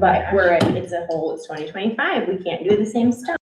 but it's 2025, we can't do the same stuff.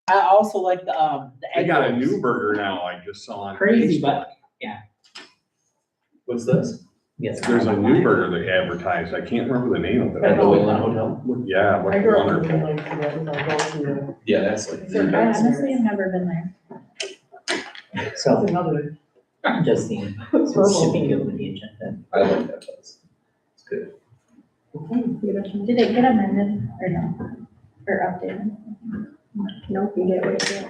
I also like the They egg got a rolls. new burger now, I just saw on Crazy, Facebook. but What's this? yes. There's a new burger they advertised, I can't remember the name of At the it. Wayland Hotel? Yeah, it I looked grew up in wonderful. Wayland, so that was our go-to. Yeah, that's like. I honestly have never been there. That's So another. Justine, It's so should be verbal. good with the agenda. I like that place. It's good. Did it get amended or no? Or updated? Nope, you get what you get.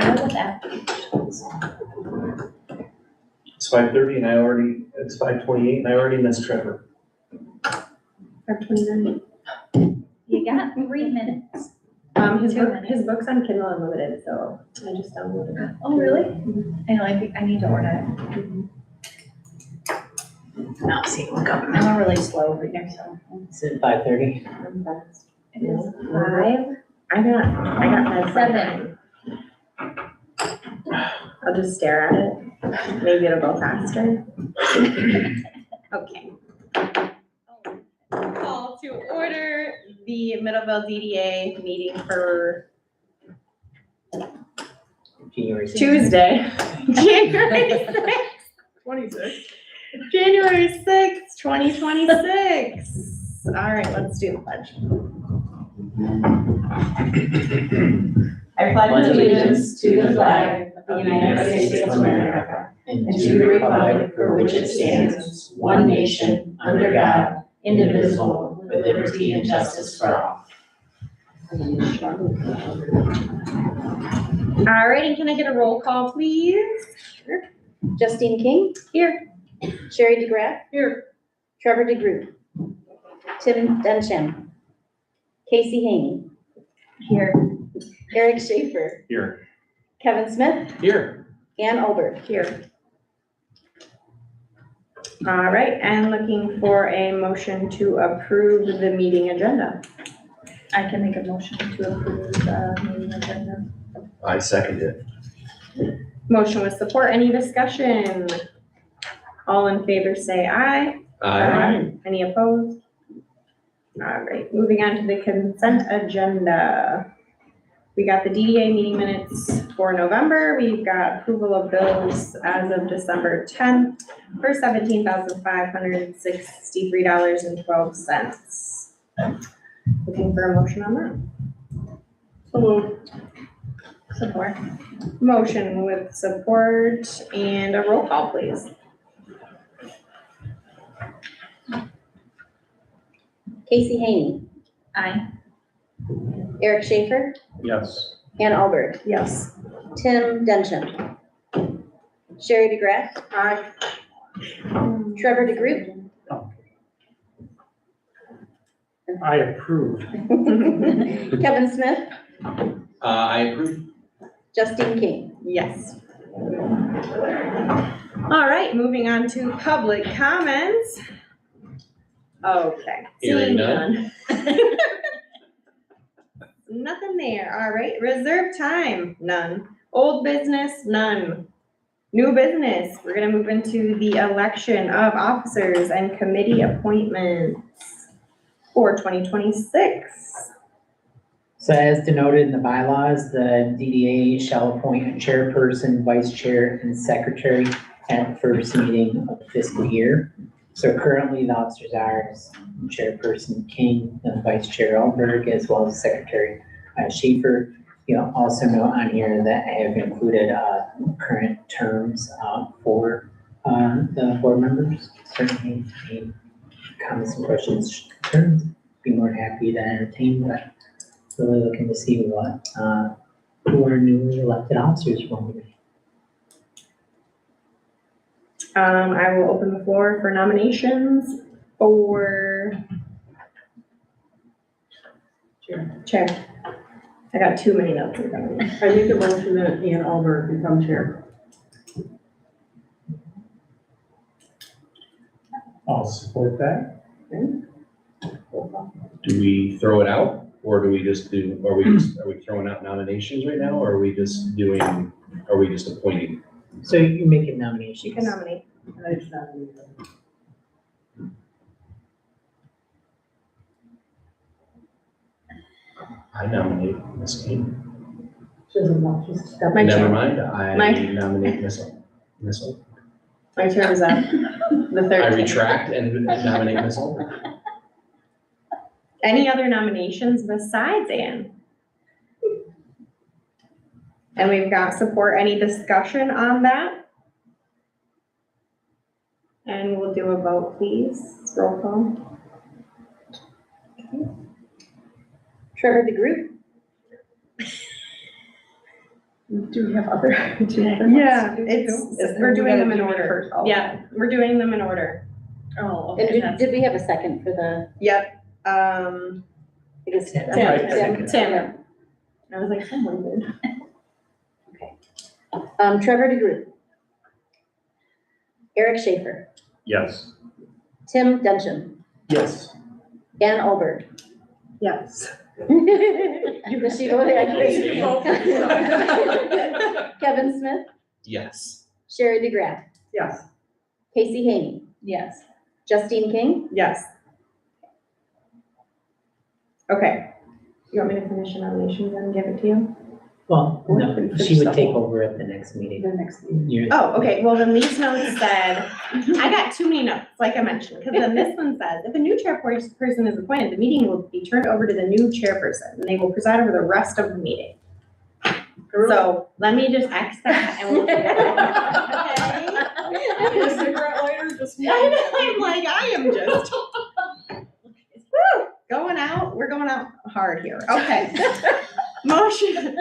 What was that? It's 5:30 and it's 5:28 and I already missed Trevor. 5:29. You got 3 minutes. His book's on Kindle Unlimited, so I just downloaded it. Oh, really? I need to order it. Now, see, look up. I'm a really slow reader, so. Is it 5:30? I'm fast. It is. 5? I got 5. 7. I'll just stare at it. Maybe it'll go faster. Okay. Call to order the Middleville DDA meeting for January 6th. Tuesday, January 6th. 26. January 6th, 2026. All right, let's do the pledge. I pledge allegiance to the flag of the United States of America and to the republic for which it stands, one nation, under God, indivisible, with liberty and justice for all. All right, and can I get a roll call, please? Sure. Justine King. Here. Sherry DeGraff. Here. Trevor DeGroot. Tim Dunsham. Casey Haney. Here. Eric Schaefer. Here. Kevin Smith. Here. Ann Albert. Here. All right, and looking for a motion to approve the meeting agenda. I can make a motion to approve the meeting agenda. I second it. Motion with support, any discussion? All in favor say aye. Any opposed? All right, moving on to the consent agenda. We got the DDA meeting minutes for November. We've got approval of bills as of December 10th for $17,563.12. Looking for a motion on that. So moved. Support. Motion with support and a roll call, please. Casey Haney. Aye. Eric Schaefer. Yes. Ann Albert. Yes. Tim Dunsham. Sherry DeGraff. Aye. Trevor DeGroot. I approve. Kevin Smith. I approve. Justine King. Yes. All right, moving on to public comments. Okay. Hearing Seeing none. Nothing there. All right, reserve time, none. Old business, none. New business, we're gonna move into the election of officers and committee appointments for 2026. So as denoted in the bylaws, the DDA shall appoint a chairperson, vice chair, and secretary at the first meeting of the fiscal year. So currently the officers are chairperson King, and vice chair Alberg, as well as secretary Schaefer. You'll also note on here that I have included current terms for the board members. Certainly, any comments and questions, concerns, be more than happy to entertain, but really looking to see what who our newly elected officers will be. I will open the floor for nominations for chair. I got too many notes in front of me. I make a motion that Ann Albert become chair. I'll support that. Do we throw it out or do we just are we throwing out nominations right now or are we just appointing? So you make a nomination. You can nominate. I just nominate her. I nominate Ms. King. She doesn't want, she's step. My Never turn. mind, I My- nominate Ms. Olberg. My turn is up, the I 13th. retract and nominate Ms. Olberg. Any other nominations besides Ann? And we've got support. Any discussion on that? And we'll do a vote, please. Roll call. Trevor DeGroot, Do we have other? do we have other Yeah, ones? it's, we're doing them in order. Oh. Yeah, we're doing them in order. Oh, and okay, did we have a second for the, Yep. I guess? Tim. Tim. I was like, someone did. Trevor DeGroot. Eric Schaefer, Yes. Tim Dungeon, Yes. Ann Albert. Yes. Does she vote? You vote for Kevin Smith, Yes. Sherry DeGraff, Yes. Casey Haney, yes. Justine King, Yes. Okay. You want me to finish the nominations and give it to you? Well, Or no, finish she would the take whole- over at the next meeting. The next meeting. You're- Oh, okay, well, then these notes said, I got too many notes, like I mentioned, because then this one says, if a new chairperson is appointed, the meeting will be turned over to the new chairperson, and they will preside over the rest of the meeting. So, let me just X that and we'll. Get a cigarette lighter, just. I'm like, I am just. Woo, going out, we're going out hard here, okay. Motion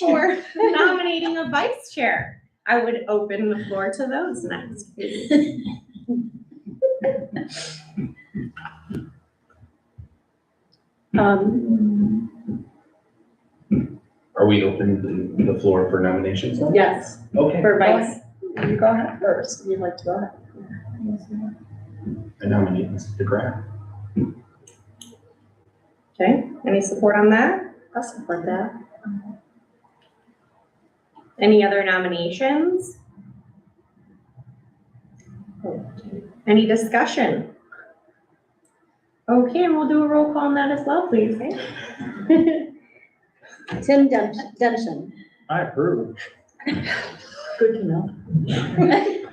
for nominating a vice chair. I would open the floor to those next, please. Are we open the floor for nominations? now? Yes, Okay. For vice, you go ahead first. You'd like to go ahead. I nominate Ms. DeGraff. okay, any support on that? I'll support that. Any other nominations? Any discussion? Okay, and we'll do a roll call on that as well, please. Tim Dungeon, I approve. Good to know.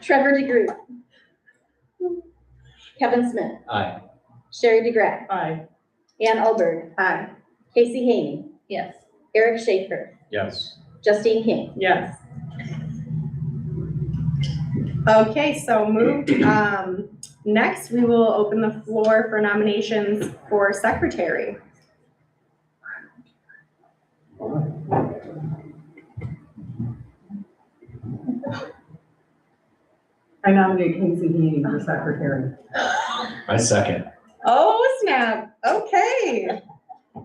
Trevor DeGroot, Kevin Smith, Aye. Sherry DeGraff, Aye. Ann Albert, Aye. Casey Haney, Yes. Eric Schaefer, Yes. Justine King. Yes. Okay, so moved. Next, we will open the floor for nominations for secretary. I nominate Casey Haney for secretary. I second. Oh, snap. Okay.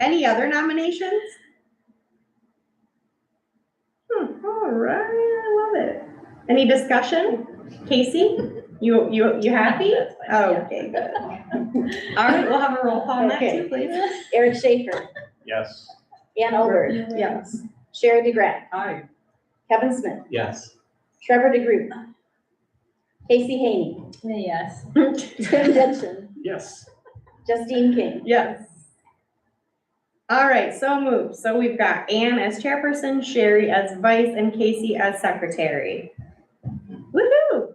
Any other nominations? All right, I love it. Any discussion? Casey, you happy? Okay, good. All right, we'll have a roll call on that Okay. too, please. Eric Schaefer, Yes. Ann Albert, Yes. Sherry DeGraff, Aye. Kevin Smith, Yes. Trevor DeGroot, Casey Haney, Yes. Tim Dungeon, Yes. Justine King. Yes. All right, so moved. So we've got Ann as chairperson, Sherry as vice, and Casey as secretary. Woohoo!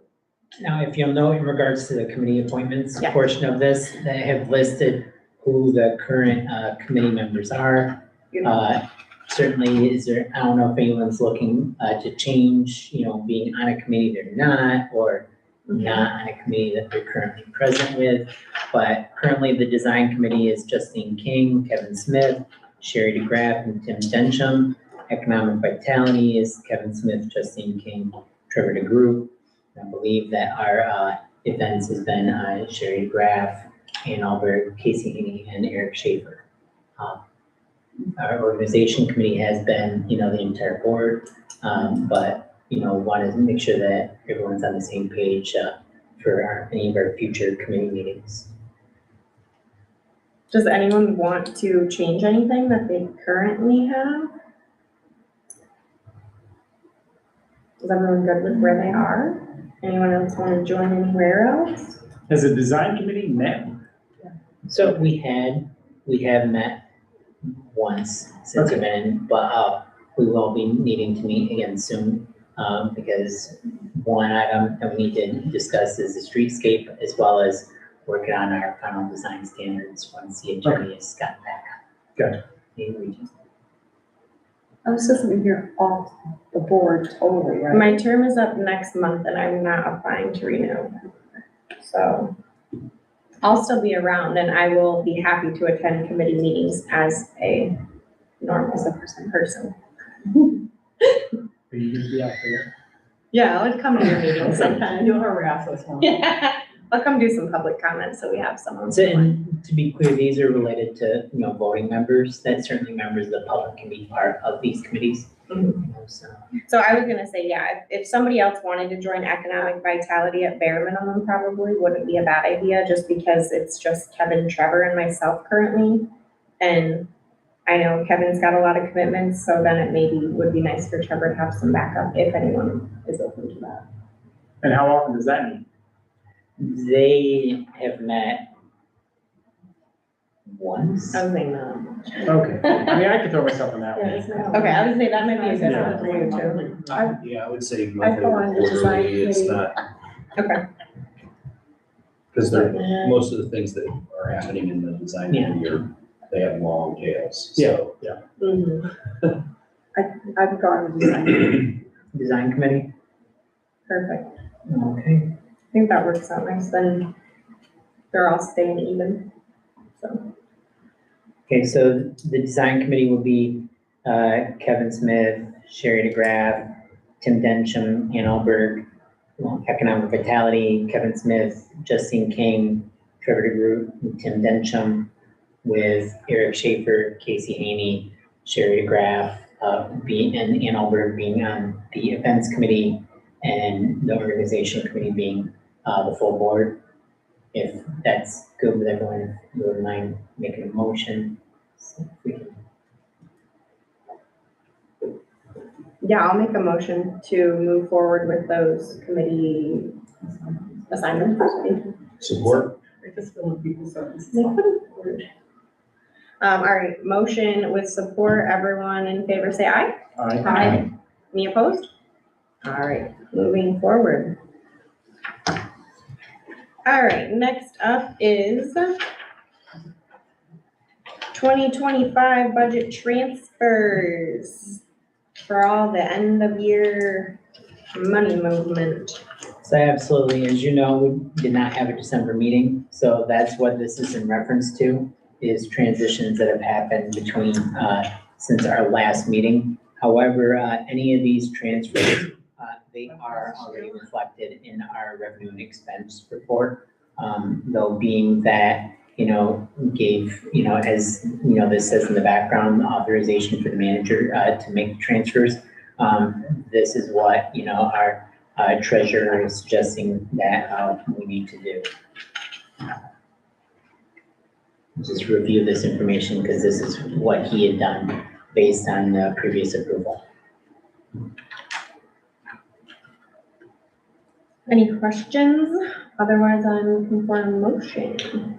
Now, if you'll note in regards to the committee appointments Yeah. portion of this, they have listed who the current committee members are. Certainly, I don't know if anyone's looking to change, being on a committee they're not, or not on a committee that they're currently present with. But currently, the design committee is Justine King, Kevin Smith, Sherry DeGraff, and Tim Densham. Economic Vitality is Kevin Smith, Justine King, Trevor DeGroot. I believe that our events has been Sherry DeGraff, Ann Albert, Casey Haney, and Eric Schaefer. Our organization committee has been, the entire board, but wanted to make sure that everyone's on the same page for any of our future committee meetings. Does anyone want to change anything that they currently have? Is everyone good with where they are? Anyone else want to join anywhere else? Has the design committee met? So we have met once since I've been in, but, we will be needing to meet again soon. Because one item that we need to discuss is the streetscape as well as working on our final design standards once the attorney has gotten back. Gotcha. I was just gonna hear off the board totally, right? My term is up next month and I'm not applying to renew. So I'll still be around and I will be happy to attend committee meetings as a normal person. Are you gonna be out there? Yeah, I'll come to your meetings sometime. You'll harass us more. Yeah, I'll come do some public comments so we have someone. So, and to be clear, these are related to, voting members, that certainly members of the public can be part of these committees. So, So I was gonna say, yeah, if somebody else wanted to join economic vitality at bare minimum, probably wouldn't be a bad idea, just because it's just Kevin, Trevor, and myself currently. And I know Kevin's got a lot of commitments, so then it maybe would be nice for Trevor to have some backup if anyone is open to that. And how often does that mean? they have met once. I was saying no. Okay, I mean, I could throw myself on that one. Okay, I was saying that might be a good Yeah. one for you too. Yeah, I would say I monthly fall or on the design quarterly, it's committee. not, Okay. because they're, most of the things that are happening in the design Yeah. committee are, they have long tails, Yeah, so. yeah. I've gone to design. Design committee, Perfect. okay. I think that works out nice, then they're all staying even, so. Okay, so the design committee will be Kevin Smith, Sherry DeGraff, Tim Densham, Ann Alberg, Economic Vitality, Kevin Smith, Justine King, Trevor DeGroot, and Tim Densham, with Eric Schaefer, Casey Haney, Sherry DeGraff, and Ann Alberg being on the events committee, and the organization committee being the full board. If that's good with everyone, if you wouldn't mind making a motion. So we can- Yeah, I'll make a motion to move forward with those committee assignments. Support? I just feel like people's sentences. All right, motion with support, everyone in favor say aye. Aye. Any opposed? All right, moving forward. All right, next up is 2025 budget transfers for all the end of year money movement. So absolutely, as you know, we did not have a December meeting, so that's what this is in reference to, is transitions that have happened between, since our last meeting. However, any of these transfers, they are already reflected in our revenue and expense report. Though being that, gave, as, this says in the background, authorization for the manager, to make transfers. This is what, our treasurer is suggesting that, we need to do. Just review this information because this is what he had done based on the previous approval. Any questions? Otherwise, I'm looking for a motion.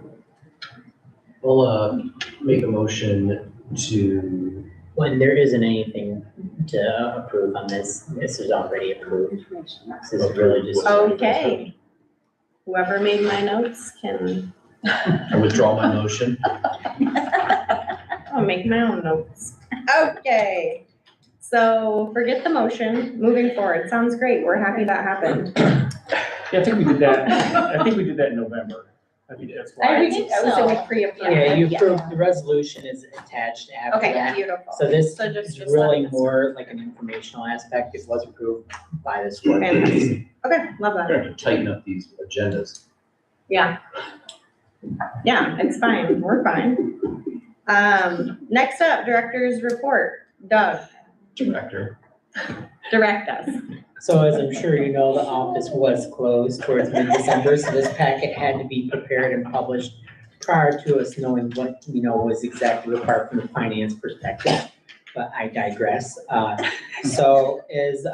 We'll, make a motion to, When there isn't anything to approve on this, this is already approved. This is really just. Okay. Whoever made my notes can, I withdraw my motion. I'll make my own notes. Okay. So forget the motion, moving forward. Sounds great. We're happy that happened. Yeah, I think we did that in November. I think that's why. I was saying we pre-approved. Yeah, you approved, the resolution is attached after Okay, that. beautiful. So this So just- is just really letting us- more like an informational aspect. It was approved by this board. Fantastic. Okay, love We're that. gonna have to tighten up these agendas. Yeah. Yeah, it's fine. We're fine. Next up, director's report. Doug, Director. direct us. So as I'm sure you know, the office was closed towards mid-December, so this packet had to be prepared and published prior to us knowing what, was exactly required from the finance perspective. But I digress. So as,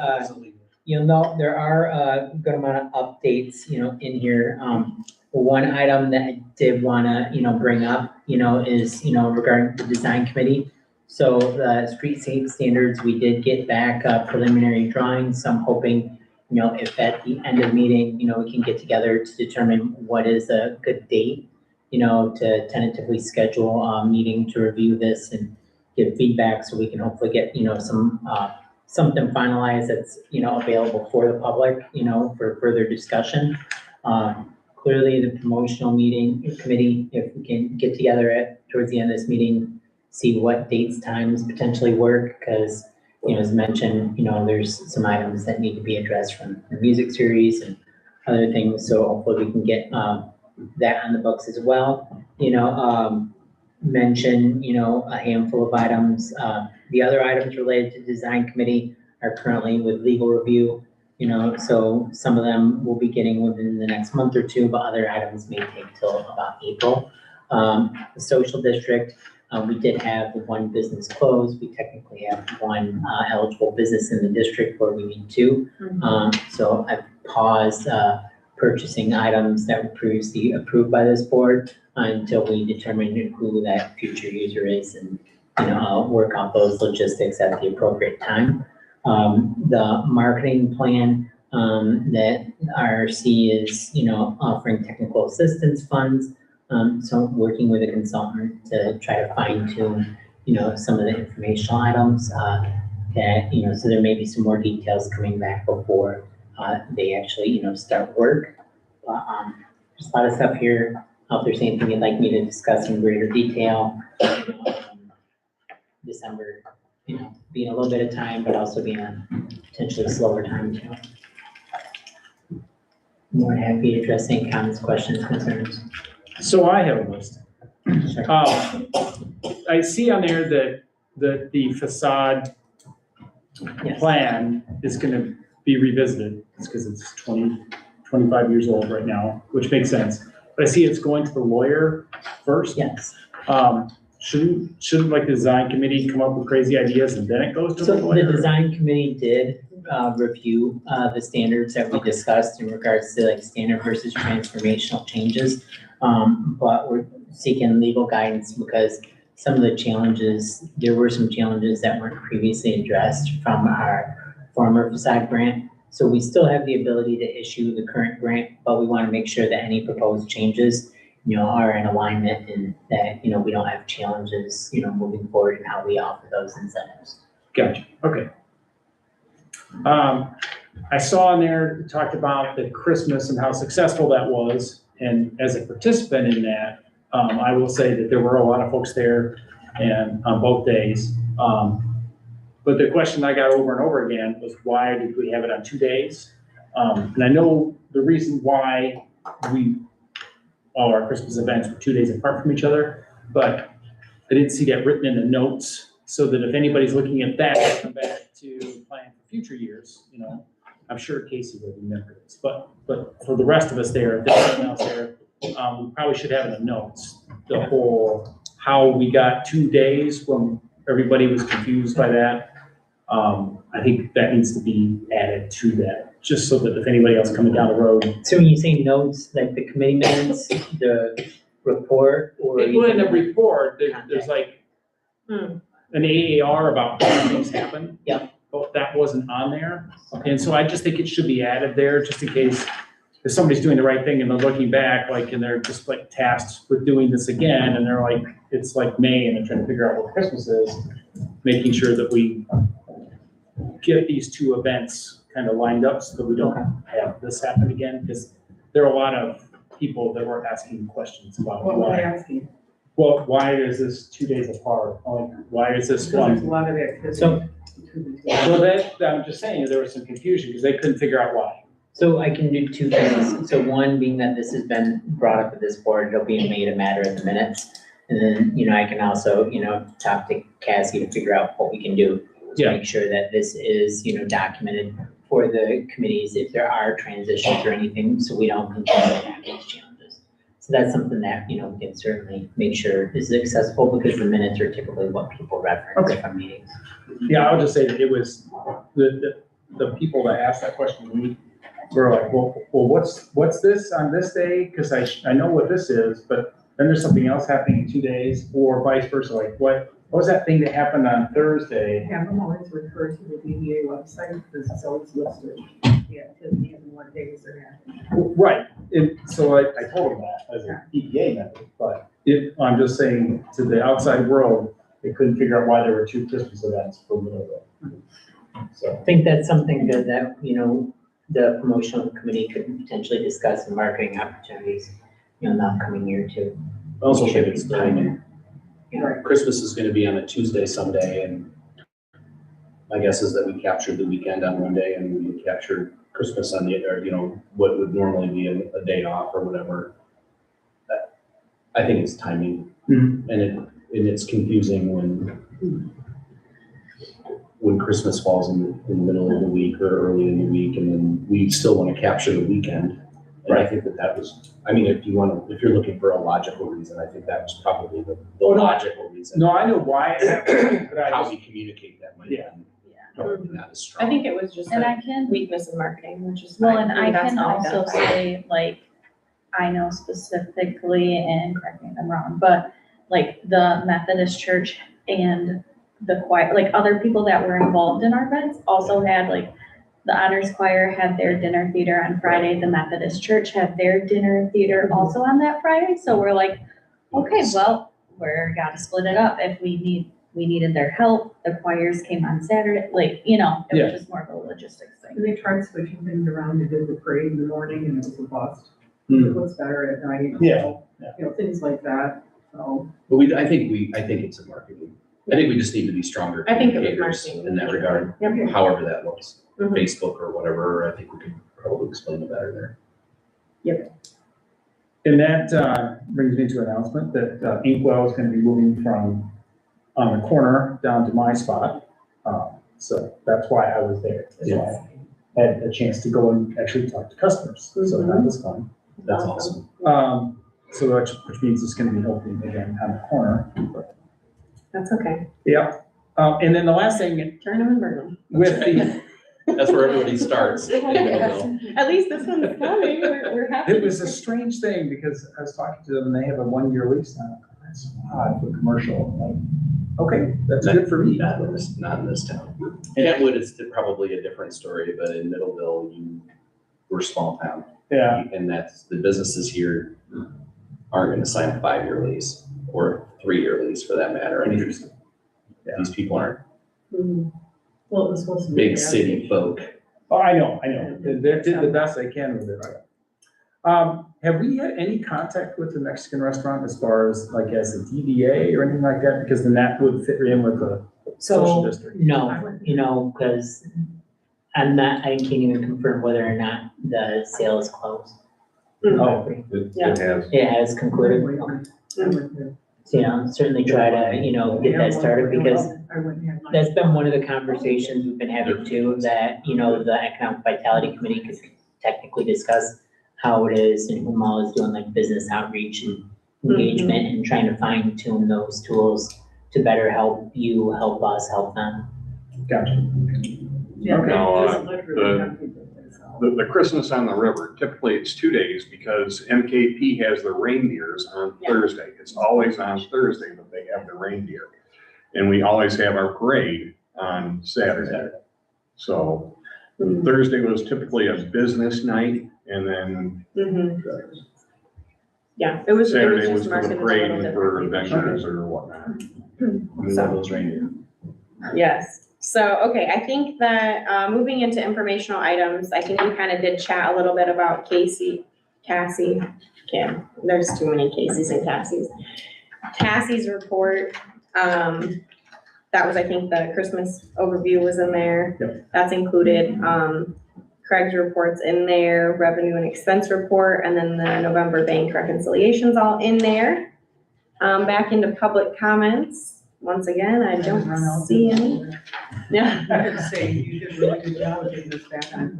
you'll note, there are a good amount of updates, in here. One item that I did wanna, bring up, is, regarding the design committee. So the street safe standards, we did get back preliminary drawings. So I'm hoping, if at the end of the meeting, we can get together to determine what is a good date, to tentatively schedule a meeting to review this and give feedback so we can hopefully get, something finalized that's, available for the public, for further discussion. Clearly the promotional committee, if we can get together towards the end of this meeting, see what dates, times potentially work, because, as mentioned, there's some items that need to be addressed from the music series and other things, so hopefully we can get, that on the books as well. Mention, a handful of items. The other items related to design committee are currently with legal review, so some of them will be getting within the next month or two, but other items may take till about April. The social district, we did have the one business closed. We technically have one eligible business in the district where we need two. So I've paused purchasing items that were previously approved by this board until we determine who that future user is and, work out those logistics at the appropriate time. The marketing plan that RC is, offering technical assistance funds. So working with a consultant to try to fine tune, some of the informational items that, so there may be some more details coming back before they actually, start work. But there's a lot of stuff here. If there's anything you'd like me to discuss in greater detail, December, being a little bit of time, but also being a potentially slower time too. More than happy to address any comments, questions, concerns. So I have a list. Sure. I see on there that the facade Yes. plan is gonna be revisited. It's because it's 25 years old right now, which makes sense. But I see it's going to the lawyer first. Yes. Shouldn't like the design committee come up with crazy ideas and then it goes to the So the lawyer? design committee did review the standards that we discussed in regards to like standard versus transformational changes. But we're seeking legal guidance because some of the challenges, there were some challenges that weren't previously addressed from our former facade grant. So we still have the ability to issue the current grant, but we want to make sure that any proposed changes, are in alignment and that, we don't have challenges, moving forward in how we offer those incentives. Gotcha, okay. I saw in there, it talked about the Christmas and how successful that was. And as a participant in that, I will say that there were a lot of folks there and on both days. But the question I got over and over again was why did we have it on 2 days? And I know the reason why all our Christmas events were 2 days apart from each other, but I didn't see that written in the notes so that if anybody's looking at that, come back to plan for future years, I'm sure Casey will remember this, but for the rest of us there, if there's someone else there, we probably should have in the notes, the whole, how we got 2 days when everybody was confused by that. I think that needs to be added to that, just so that if anybody else coming down the road. So when you say notes, like the committee minutes, the report, or? Well, in the report, there's like an AAR about how things happen. Yeah. But that wasn't on there. And so I just think it should be added there, just in case if somebody's doing the right thing and they're looking back, like, and they're just like tasked with doing this again, and they're like, it's like May and they're trying to figure out what Christmas is, making sure that we get these two events kind of lined up so that we don't have this happen again, because there are a lot of people that were asking questions about What were they why. asking? Well, why is this 2 days apart? Like, why is this Because there's a one? lot of activity. So- Well, I'm just saying, there was some confusion because they couldn't figure out why. So I can do two things. So one being that this has been brought up at this board, it'll be made a matter of the minutes. And then, I can also, talk to Cassie to figure out what we can do to Yeah. make sure that this is, documented for the committees if there are transitions or anything, so we don't continue to have these challenges. So that's something that, we can certainly make sure is accessible because the minutes are typically what people reference from meetings. Yeah, I'll just say that it was, the people that asked that question, we were like, well, what's this on this day? Because I know what this is, but then there's something else happening in 2 days, or vice versa, like what what was that thing that happened on Thursday? Have them always refer to the DDA website, because it's always listed, the activity and what days they're happening. Right, and so I told them that as a EPA member, but I'm just saying to the outside world, they couldn't figure out why there were 2 Christmas events for Middleville. So, I think that's something good that, the promotional committee could potentially discuss in marketing opportunities, in the upcoming year too. I also think it's timing. Yeah. Christmas is gonna be on a Tuesday someday, and my guess is that we captured the weekend on one day and we captured Christmas on the other, what would normally be a day off or whatever. I think it's timing, Mhm. and it's confusing when Christmas falls in the middle of the week or early in the week, and then we still want to capture the weekend. And I think that was, if you're looking for a logical reason, I think that was probably the logical reason. No, I know why it happened, but I How just, we communicate that might Yeah. be probably not as strong. I think it was just And a I can, weakness in marketing, which is well, fine. and I That's can not also identified. say, like, I know specifically, and correct me if I'm wrong, but like the Methodist church and the choir, like other people that were involved in our events also had, like, the honors choir had their dinner theater on Friday, the Methodist church had their dinner theater also on that Friday, so we're like, okay, well, we're gotta split it up if we needed their help, the choirs came on Saturday, like, it Yeah. was just more of a logistics thing. And they tried switching things around, they did the parade in the morning and it was a bust. Hmm. It looks better at night. Yeah, so, yeah. things like that, so. But I think it's a marketing. I think we just need to be stronger I think it was communicators marketing. in that regard, Yep. however that looks. Mhm. Facebook or whatever, I think we could probably explain it better there. And that brings me to an announcement that Inkwell is gonna be moving from on the corner down to my spot. So that's why I was there. That's why I had a chance to go and actually talk to customers. So that was fun. That's awesome. So which means it's gonna be opening again on the corner. That's okay. Yeah. And then the last thing Turn them and burn them. with the, That's where everybody starts. in Middleville. At least this one's coming. We're happy. it was a strange thing because I was talking to them and they have a 1-year lease now. That's odd for commercial. Like, okay, that's good for me. Not in this town. Kentwood is probably a different story, but in Middleville, we're a small town. Yeah. And that's, the businesses here aren't gonna sign a 5-year lease or 3-year lease for that matter. I mean, Interesting. Yeah. these people aren't Well, it was supposed to be. big city folk. Oh, I know. They did the best they can with it. Have we had any contact with the Mexican restaurant as far as like as a DDA or anything like that? Because then that would fit in with the social So, district. no, because I can't even confirm whether or not the sale is closed. Oh, Yeah. It has. It has concluded. So, certainly try to, get that started because that's been one of the conversations we've been having too, that, the Economic Vitality Committee could technically discuss how it is and Umal is doing like business outreach and engagement and trying to fine tune those tools to better help you, help us, help them. Gotcha. Yeah, Okay. Now, there's a liquor company that does all. The Christmas on the river, typically it's 2 days because MKP has the reindeers on Yeah. Thursday. It's always on Thursday that they have the reindeer. And we always have our parade on Saturday. So Thursday was typically a business night and then Mhm. Yeah, it was Saturday was just for the marketed a parade little and for differently. vendors or whatnot. We love those reindeer. Yes, so, okay, I think that, moving into informational items, I think we kind of did chat a little bit about Cassie, Kim, there's too many Caseys and Cassies. Cassie's report, that was, I think, the Christmas overview was in there. Yep. That's included, Craig's report's in there, revenue and expense report, and then the November bank reconciliation's all in there. Back into public comments, once again, I don't see any. Yeah. I have to say, you did a really good job of getting this back on.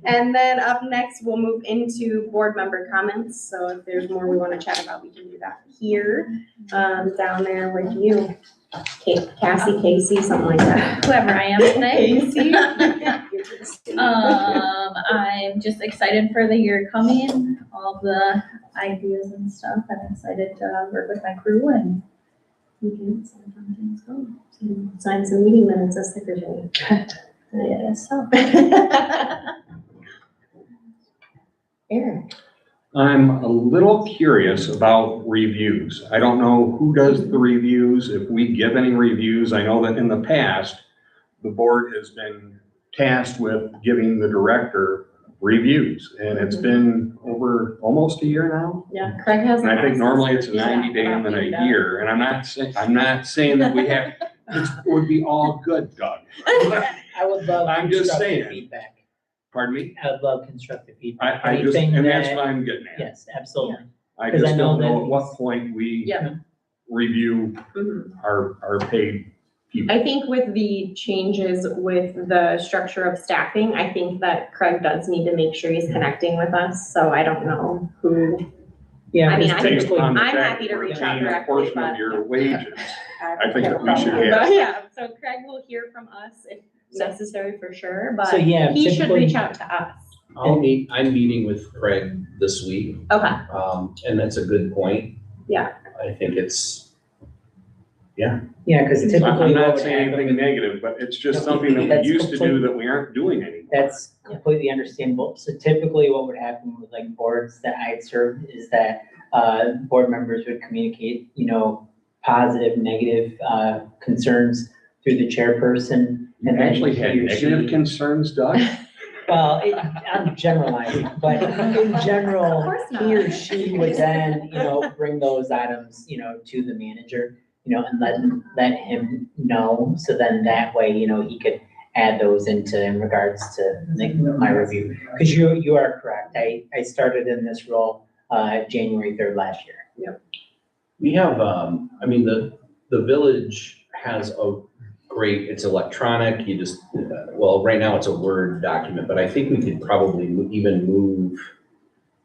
And then up next, we'll move into board member comments. So if there's more we want to chat about, we can do that here, down there with you. Cassie, Casey, something like that. Whoever I am today. Casey. I'm just excited for the year coming, all the ideas and stuff. I'm excited to work with my crew and You can sign something, so, sign some meeting minutes as secretary. Yeah, so. Eric. I'm a little curious about reviews. I don't know who does the reviews, if we give any reviews. I know that in the past, the board has been tasked with giving the director reviews, and it's been over almost a year now. Yeah, Craig has. And I think normally it's a Yeah, 90-day and then about a year, and I'm not saying that we have, it would be all good, Doug. I would love I'm just constructive saying. feedback. Pardon me? I would love constructive feedback. I just, Anything and that's that- what I'm getting at. Yes, absolutely. I 'Cause I just know don't know that at what these- point we Yeah. review Mhm. our paid people. I think with the changes with the structure of staffing, I think that Craig does need to make sure he's connecting with us, so I don't know who. Yeah, I mean, because I- Based typically, on the I'm fact happy to we're reach out paying a directly, portion of but- your wages. I think that we But should have. yeah, so Craig will hear from us if necessary for sure, but So, yeah, he should typically- reach out to us. I'm meeting with Craig this week, Okay, and that's a good point. Yeah. I think it's, yeah, because typically I'm what not would saying happen, anything negative, but it's just No, something that that's we used to do complete- that we aren't doing anymore. that's completely understandable. So typically what would happen with like boards that I'd served is that, board members would communicate, positive, negative, concerns through the chairperson. You And then actually he had or negative she- concerns, Doug? Well, I'm generalizing, but in general, Of course not. he or she would then, bring those items, to the manager, and let him know. So then that way, he could add those in regards to like, my review. Because you are correct. I started in this role, January 3rd last year. we have, the village has a great, it's electronic, you just, well, right now it's a Word document, but I think we could probably even move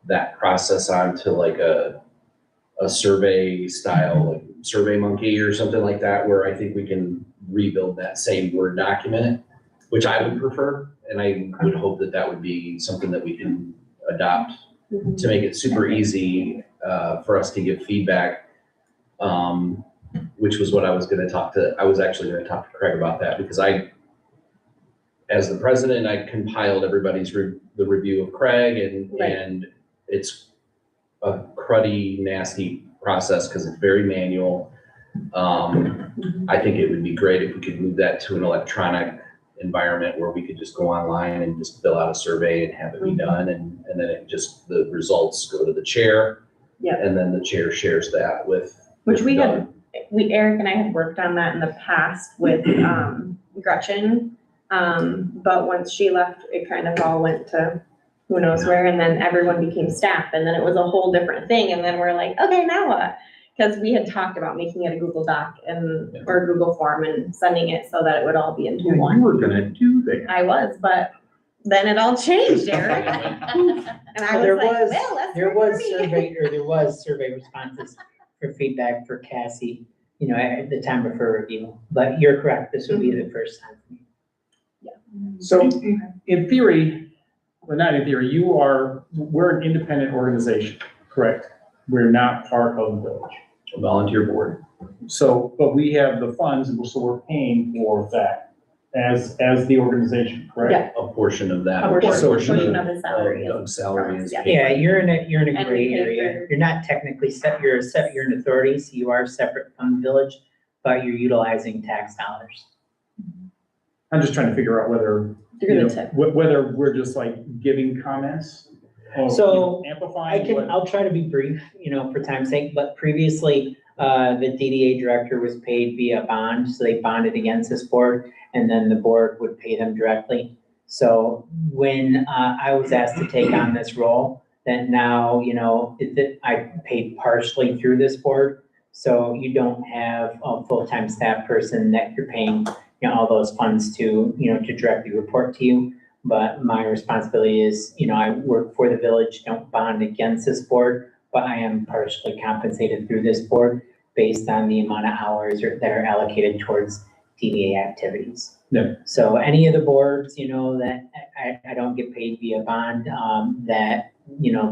that process onto like a survey style, like Survey Monkey or something like that, where I think we can rebuild that same Word document, which I would prefer, and I would hope that that would be something that we can adopt to make it super easy for us to give feedback, which was what I was actually gonna talk to Craig about that, because as the president, I compiled everybody's the review of Craig, Right. and it's a cruddy, nasty process because it's very manual. I think it would be great if we could move that to an electronic environment where we could just go online and just fill out a survey and have it be done, and then the results go to the chair. Yeah. And then the chair shares that with. Which we Doug. Eric and I had worked on that in the past with, Gretchen. But once she left, it kind of all went to who knows where, and then everyone became staff, and then it was a whole different thing, and then we're like, okay, now what? Because we had talked about making it a Google Doc or Google form and sending it so that it would all be into You one. were gonna do that. I was, but then it all changed, Eric. And I There was like, was- well, that's There work was for me. there was survey responses for feedback for Cassie, at the time of her review. But you're correct, this would be the first time. So in theory, well, not in theory, we're an independent organization, correct? We're not part of the village. A volunteer board. So, but we have the funds, and so we're paying for that as the organization, correct? Yeah. A portion of that. A portion portion of his salary. Doug's salary is. Yeah. paid Yeah, by- you're in a And gray we pay area. for- You're not technically you're an authority, so you are separate from the village, but you're utilizing tax dollars. I'm just trying to figure out whether, Through the tip. whether we're just like giving comments or So, amplifying. I'll try to be brief, for time's sake, but previously, the DDA director was paid via bond, so they bonded against this board, and then the board would pay them directly. So when, I was asked to take on this role, then now, I paid partially through this board. So you don't have a full-time staff person that you're paying, all those funds to, to directly report to you. But my responsibility is, I work for the village, don't bond against this board, but I am partially compensated through this board based on the amount of hours that are allocated towards DDA activities. Yeah. So any of the boards, that I don't get paid via bond, that,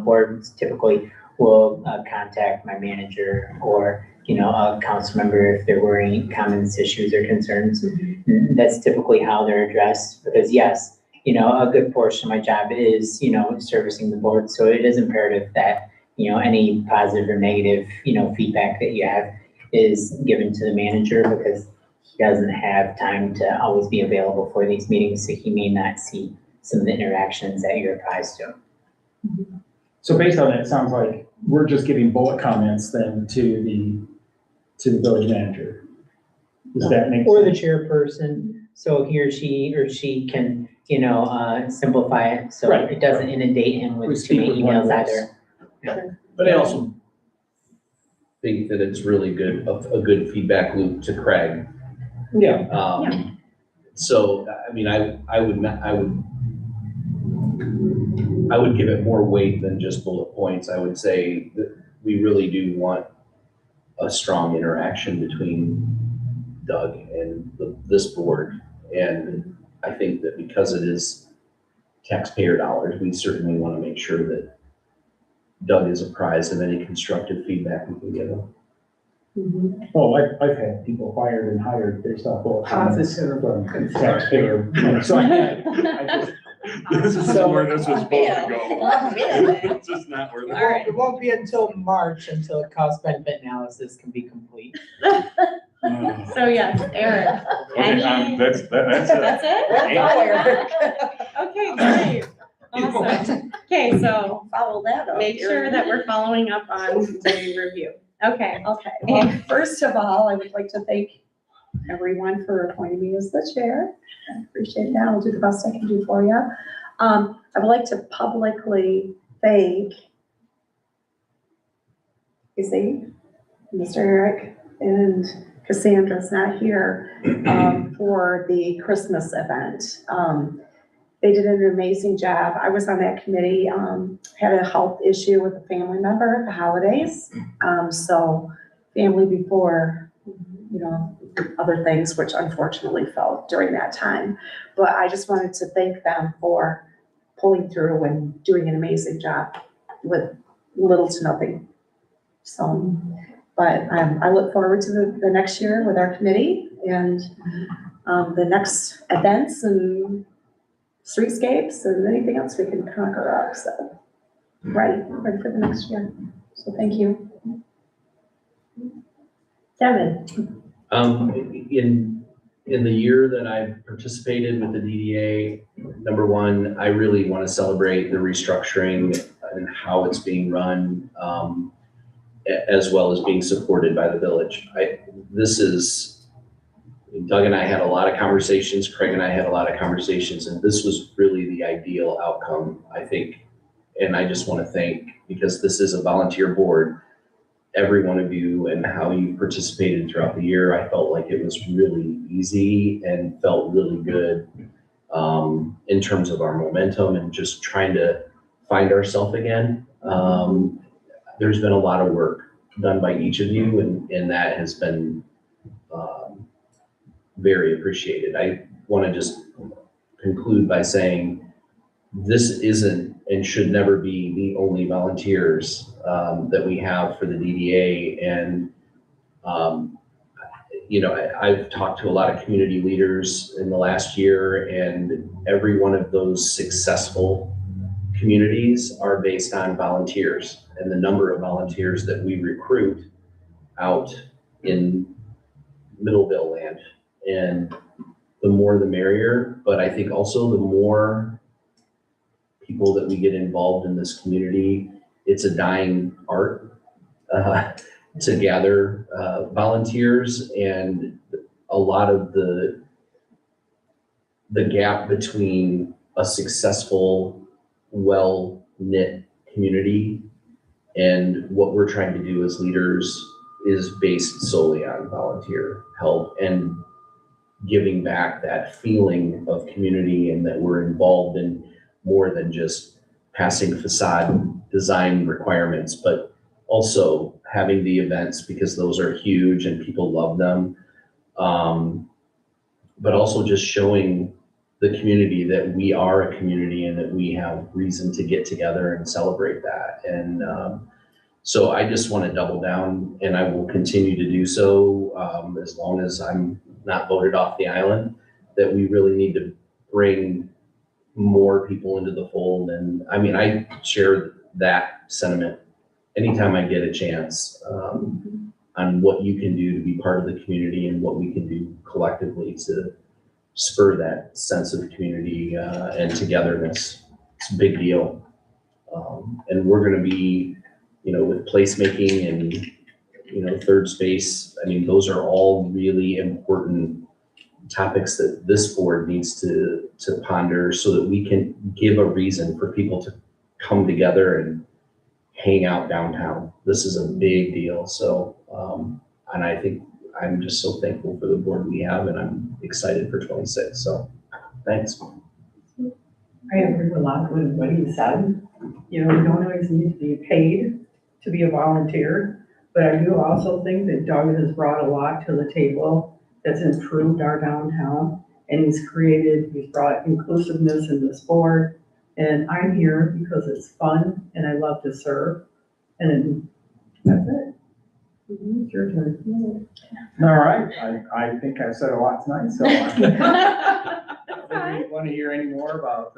boards typically will contact my manager or, a council member if there were any comments, issues, or concerns. That's typically how they're addressed, because yes, a good portion of my job is, servicing the board, so it is imperative that, any positive or negative, feedback that you have is given to the manager, because he doesn't have time to always be available for these meetings, so he may not see some of the interactions that you're apprised to. So based on that, it sounds like we're just giving bullet comments then to the village manager. Does that make sense? Or the chairperson, so he or she can, simplify it, so Right. it doesn't inundate him We with too speak many with one emails voice. either. But I also think that it's really good, a good feedback loop to Craig. Yeah. So, I mean, I would give it more weight than just bullet points. I would say that we really do want a strong interaction between Doug and this board. And I think that because it is taxpayer dollars, we certainly want to make sure that Doug is apprised of any constructive feedback we can give him. Well, I've had people fired and hired based off bullet comments Positive. from taxpayer money. So I just, This is where this was supposed to go. It's just not where. All right. It won't be until March until cost benefit analysis can be complete. So yes, Eric. Okay, that's it. That's it? Okay, great. Awesome. Okay, so Follow that up. make sure that we're following up on the review. Okay. Okay, well, first of all, I would like to thank everyone for appointing me as the chair. I appreciate that. I'll do the best I can do for you. I would like to publicly thank, you see, Mr. Eric and Cassandra's not here, for the Christmas event. They did an amazing job. I was on that committee, had a health issue with a family member at the holidays. So family before, other things, which unfortunately fell during that time. But I just wanted to thank them for pulling through and doing an amazing job with little to nothing. So, but I look forward to the next year with our committee and the next events and streetscapes and anything else we can conquer up. So, ready for the next year. So thank you. Devin. In the year that I've participated with the DDA, number one, I really want to celebrate the restructuring and how it's being run, as well as being supported by the village. Doug and I had a lot of conversations, Craig and I had a lot of conversations, and this was really the ideal outcome, I think. And I just want to thank, because this is a volunteer board, every one of you and how you participated throughout the year. I felt like it was really easy and felt really good in terms of our momentum and just trying to find ourselves again. There's been a lot of work done by each of you, and that has been very appreciated. I want to just conclude by saying this isn't and should never be the only volunteers that we have for the DDA. And, I've talked to a lot of community leaders in the last year, and every one of those successful communities are based on volunteers and the number of volunteers that we recruit out in Middleville land. And the more the merrier, but I think also the more people that we get involved in this community, it's a dying art to gather volunteers, and a lot of the gap between a successful, well-knit community and what we're trying to do as leaders is based solely on volunteer help and giving back that feeling of community, and that we're involved in more than just passing facade design requirements, but also having the events, because those are huge and people love them. But also just showing the community that we are a community and that we have reason to get together and celebrate that. And So I just want to double down, and I will continue to do so, as long as I'm not voted off the island, that we really need to bring more people into the fold. And I mean, I share that sentiment anytime I get a chance, on what you can do to be part of the community and what we can do collectively to spur that sense of community, and togetherness. It's a big deal. And we're gonna be, with placemaking and, third space, I mean, those are all really important topics that this board needs to ponder so that we can give a reason for people to come together and hang out downtown. This is a big deal. So, and I think I'm just so thankful for the board we have, and I'm excited for 26. So thanks. I agree with a lot with what he said. You don't always need to be paid to be a volunteer, but I do also think that Doug has brought a lot to the table that's improved our downtown, and he's brought inclusiveness in this board. And I'm here because it's fun and I love to serve. And that's it. It's your turn. All right, I think I've said a lot tonight, so I want to hear any more about,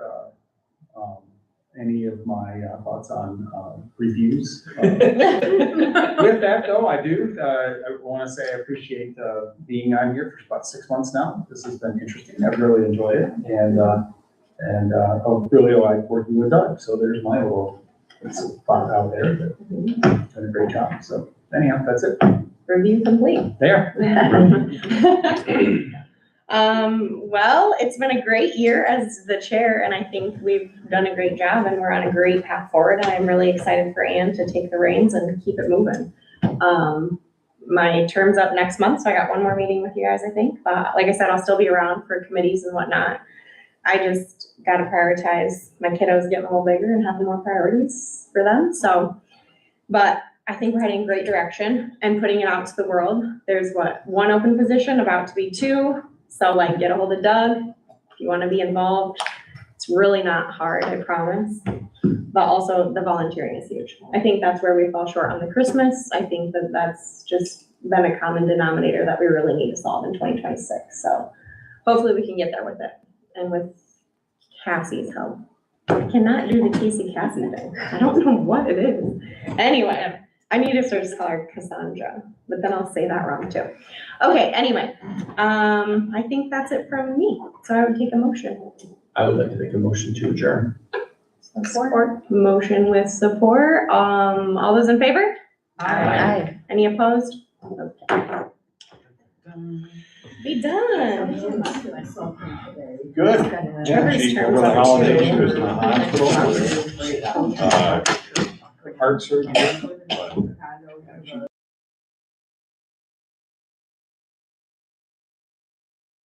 any of my thoughts on reviews. With that though, I want to say I appreciate being on here for about 6 months now. This has been interesting. I've really enjoyed it, and I really like working with Doug. So there's my little thought out there. But done a great job. So anyhow, that's it. Review complete. There. Well, it's been a great year as the chair, and I think we've done a great job, and we're on a great path forward. And I'm really excited for Ann to take the reins and keep it moving. My term's up next month, so I got one more meeting with you guys, I think. But like I said, I'll still be around for committees and whatnot. I just got to prioritize my kiddos getting a little bigger and having more priorities for them. So, but I think we're heading in a great direction and putting it out to the world. There's one open position, about to be 2. So like, get a hold of Doug if you want to be involved. It's really not hard, I promise. But also the volunteering is huge. I think that's where we fall short on the Christmas. I think that's just been a common denominator that we really need to solve in 2026. So hopefully we can get there with it. And with Cassie's help. I cannot do the Casey thing. I don't know what it is. Anyway, I need to start to call her Cassandra, but then I'll say that wrong too. Okay, anyway, I think that's it from me. So I would take a motion. I would like to make a motion to adjourn. Support. Motion with support. All those in favor? Aye. Any opposed? Okay. Be done. Good. Trevor's She, turns over the out holidays, too. she was in the hospital. Heart surgery, but